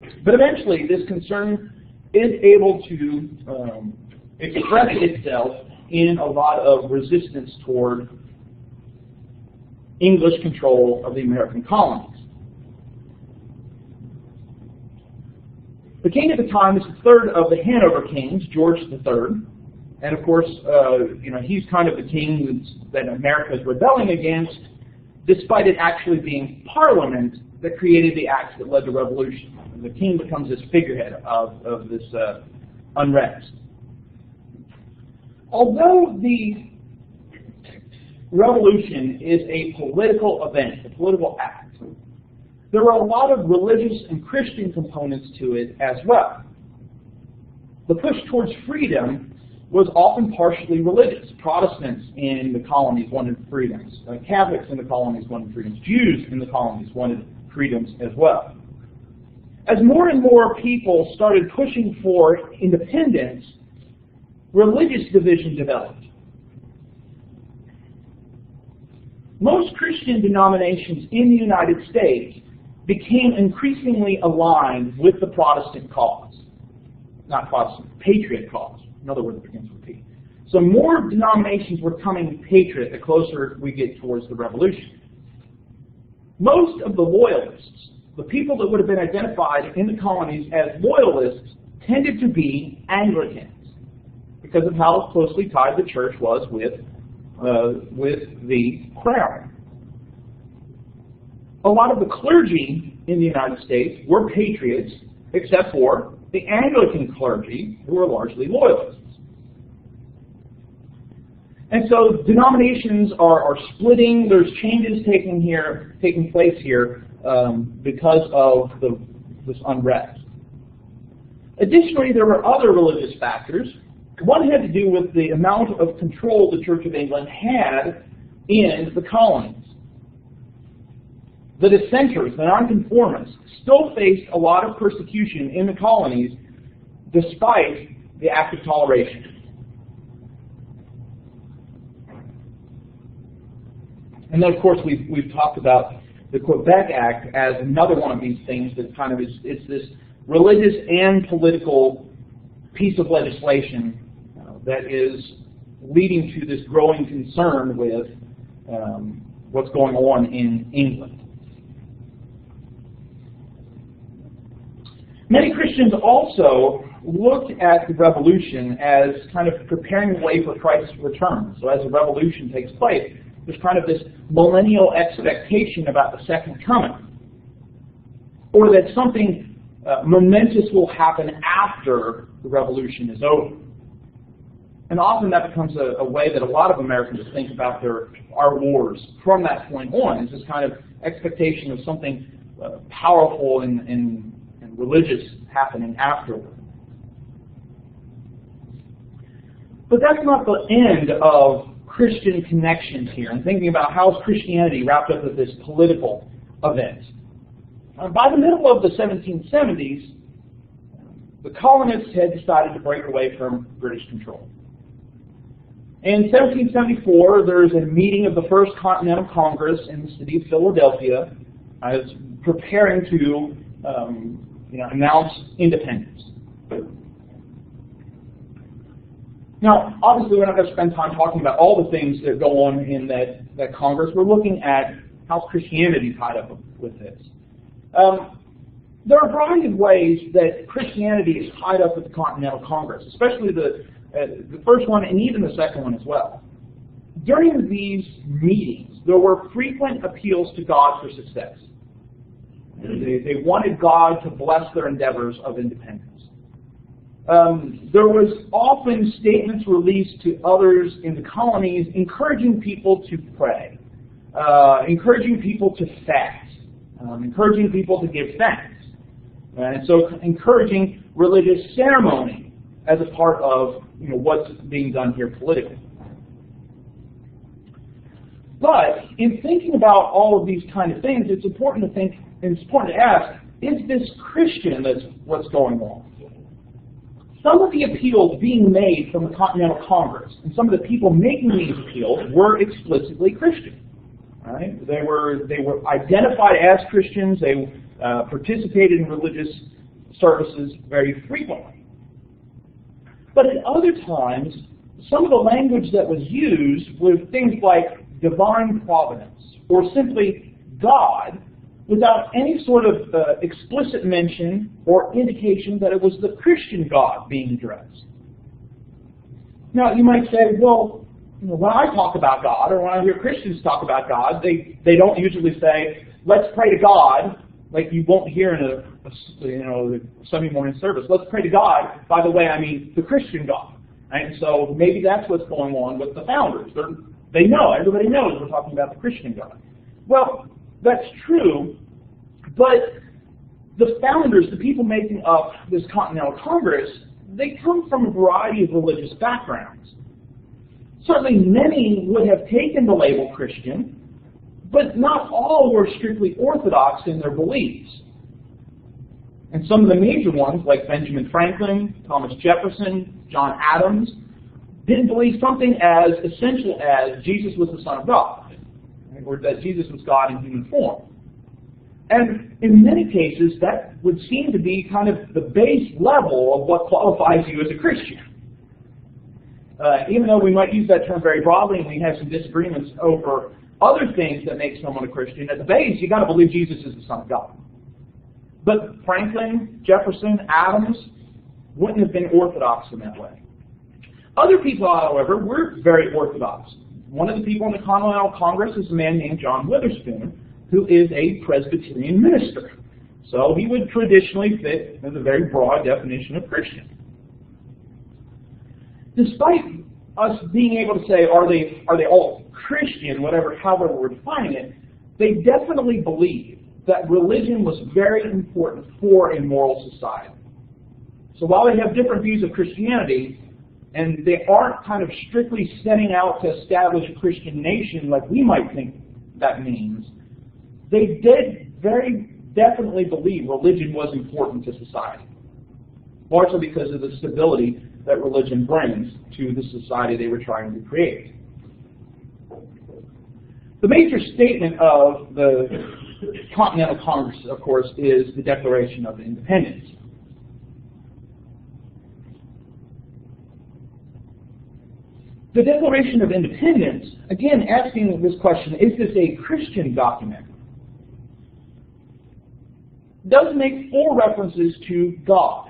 But eventually, this concern is able to express itself in a lot of resistance toward English control of the American colonies. The king at the time is the third of the Hanover kings, George III, and of course, he's kind of the king that America is rebelling against, despite it actually being Parliament that created the acts that led to revolution. And the king becomes this figurehead of this unrest. Although the revolution is a political event, a political act, there were a lot of religious and Christian components to it as well. The push towards freedom was often partially religious. Protestants in the colonies wanted freedoms. Catholics in the colonies wanted freedoms. Jews in the colonies wanted freedoms as well. As more and more people started pushing for independence, religious division developed. Most Christian denominations in the United States became increasingly aligned with the Protestant cause. Not Protestant, patriot cause. Another word that begins with P. So more denominations were coming patriot the closer we get towards the revolution. Most of the loyalists, the people that would have been identified in the colonies as loyalists, tended to be Anglicans because of how closely tied the church was with the crown. A lot of the clergy in the United States were patriots, except for the Anglican clergy, who were largely loyalists. And so denominations are splitting. There's changes taking place here because of this unrest. Additionally, there were other religious factors. One had to do with the amount of control the Church of England had in the colonies. The dissenters, the nonconformists, still faced a lot of persecution in the colonies despite the Act of Toleration. And then, of course, we've talked about the Quebec Act as another one of these things that kind of it's this religious and political piece of legislation that is leading to this growing concern with what's going on in England. Many Christians also looked at the revolution as kind of preparing the way for Christ's return. So as the revolution takes place, there's kind of this millennial expectation about the second coming, or that something momentous will happen after the revolution is over. And often that becomes a way that a lot of Americans think about our wars from that point on, is this kind of expectation of something powerful and religious happening afterward. But that's not the end of Christian connections here, and thinking about how is Christianity wrapped up with this political event. By the middle of the 1770s, the colonists had decided to break away from British control. In 1774, there's a meeting of the First Continental Congress in the city of Philadelphia as preparing to announce independence. Now, obviously, we're not going to spend time talking about all the things that go on in that Congress. We're looking at how Christianity tied up with this. There are a variety of ways that Christianity is tied up with the Continental Congress, especially the first one and even the second one as well. During these meetings, there were frequent appeals to God for success. They wanted God to bless their endeavors of independence. There was often statements released to others in the colonies encouraging people to pray, encouraging people to fast, encouraging people to give thanks, and so encouraging religious ceremony as a part of what's being done here politically. But in thinking about all of these kind of things, it's important to think, and it's important to ask, is this Christian that's what's going on? Some of the appeals being made from the Continental Congress, and some of the people making these appeals were explicitly Christian. Right? They were identified as Christians. They participated in religious services very frequently. But at other times, some of the language that was used was things like divine providence, or simply God, without any sort of explicit mention or indication that it was the Christian God being addressed. Now, you might say, well, when I talk about God, or when I hear Christians talk about God, they don't usually say, let's pray to God, like you won't hear in a Sunday morning service. Let's pray to God. By the way, I mean the Christian God. Right? And so maybe that's what's going on with the founders. They know, everybody knows we're talking about the Christian God. Well, that's true, but the founders, the people making up this Continental Congress, they come from a variety of religious backgrounds. Certainly many would have taken the label Christian, but not all were strictly orthodox in their beliefs. And some of the major ones, like Benjamin Franklin, Thomas Jefferson, John Adams, didn't believe something as essential as Jesus was the Son of God, or that Jesus was God in human form. And in many cases, that would seem to be kind of the base level of what qualifies you as a Christian. Even though we might use that term very broadly and we have some disagreements over other things that make someone a Christian, at the base, you've got to believe Jesus is the Son of God. But Franklin, Jefferson, Adams wouldn't have been orthodox in that way. Other people, however, were very orthodox. One of the people in the Continental Congress is a man named John Witherspoon, who is a Presbyterian minister. So he would traditionally fit in the very broad definition of Christian. Despite us being able to say, are they all Christian, however we're defining it, they definitely believe that religion was very important for a moral society. So while they have different views of Christianity, and they aren't kind of strictly setting out to establish a Christian nation like we might think that means, they did very definitely believe religion was important to society, largely because of the stability that religion brings to the society they were trying to create. The major statement of the Continental Congress, of course, is the Declaration of Independence. The Declaration of Independence, again asking this question, is this a Christian document? Does make 4 references to God.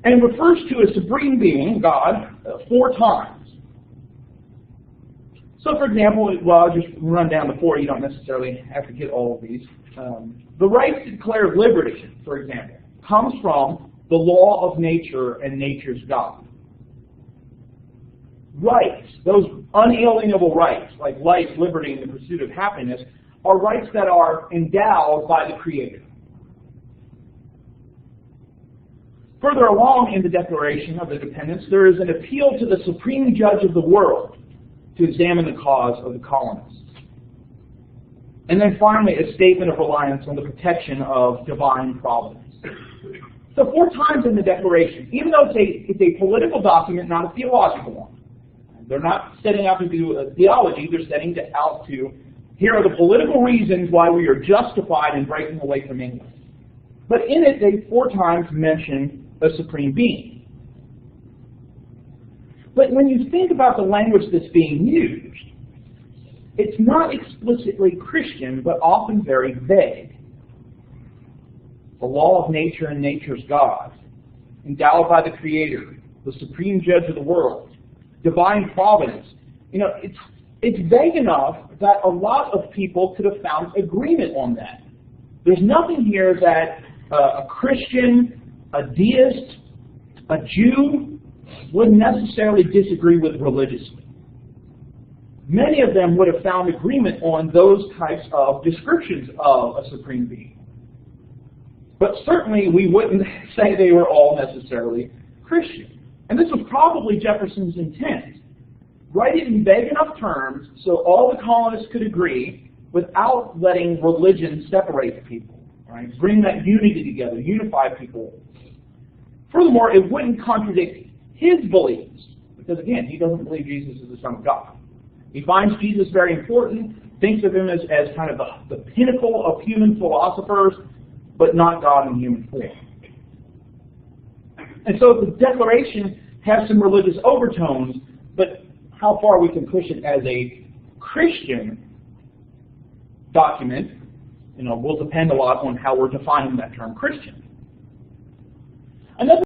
And refers to a supreme being, God, 4 times. So, for example, well, I'll just run down the 4. You don't necessarily have to get all of these. The right to declare liberty, for example, comes from the law of nature and nature's God. Rights, those unalienable rights, like life, liberty, and the pursuit of happiness, are rights that are endowed by the Creator. Further along in the Declaration of Independence, there is an appeal to the supreme judge of the world to examine the cause of the colonists. And then finally, a statement of reliance on the protection of divine providence. So 4 times in the Declaration, even though it's a political document, not a theological one. They're not setting out to do a theology, they're setting out to, here are the political reasons why we are justified in breaking away from England. But in it, they 4 times mention a supreme being. But when you think about the language that's being used, it's not explicitly Christian, but often very vague. The law of nature and nature's God, endowed by the Creator, the supreme judge of the world, divine providence. You know, it's vague enough that a lot of people could have found agreement on that. There's nothing here that a Christian, a deist, a Jew wouldn't necessarily disagree with religiously. Many of them would have found agreement on those types of descriptions of a supreme being. But certainly we wouldn't say they were all necessarily Christian. And this was probably Jefferson's intent. Write it in vague enough terms so all the colonists could agree without letting religion separate the people. Right? Bring that unity together, unify people. Furthermore, it wouldn't contradict his beliefs, because again, he doesn't believe Jesus is the Son of God. He finds Jesus very important, thinks of him as kind of the pinnacle of human philosophers, but not God in human form. And so the Declaration has some religious overtones, but how far we can push it as a Christian document, will depend a lot on how we're defining that term Christian. Another